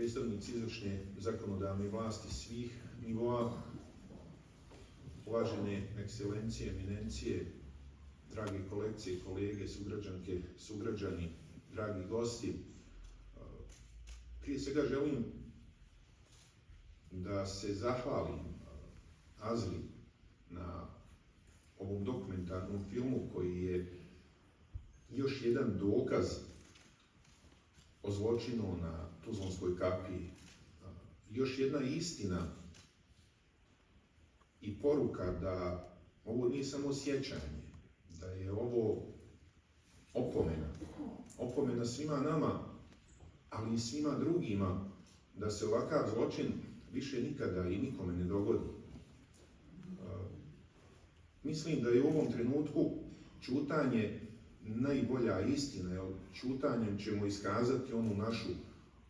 predstavnici izvršne zakonodavne vlasti svih nivoa, uvažene ekscelencije, eminencije, dragi kolegice i kolege, sugrađanke, sugrađani, dragi gosti. Prije svega želim da se zahvalim Azri na ovom dokumentarnom filmu koji je još jedan dokaz o zločinu na Tuzlanskoj kapiji, još jedna istina i poruka da ovo nije samo sjećanje, da je ovo opomena svima nama, ali i svima drugima, da se ovakav zločin više nikada i nikome ne dogodi. Mislim da je u ovom trenutku ćutanje najbolja istina, jer ćutanjem ćemo iskazati onu našu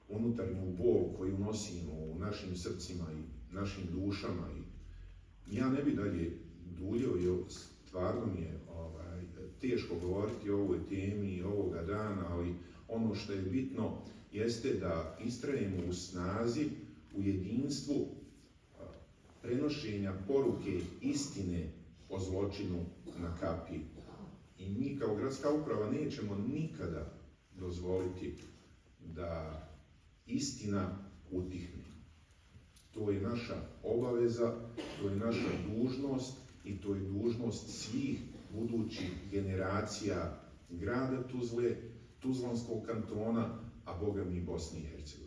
unutarnju bol koju nosimo u našim srcima i našim dušama. I ja ne bi dalje duljio, jer stvarno mi je teško govoriti o ovoj temi ovoga dana, ali ono što je bitno jeste da istrajemo u snazi, u jedinstvu prenošenja poruke istine o zločinu na kapiji. I mi kao gradska uprava nećemo nikada dozvoliti da istina utihne. To je naša obaveza, to je naša dužnost i to je dužnost svih budućih generacija grada Tuzle, Tuzlanskog kantona, a Boga mi i Bosne i Hercegovine.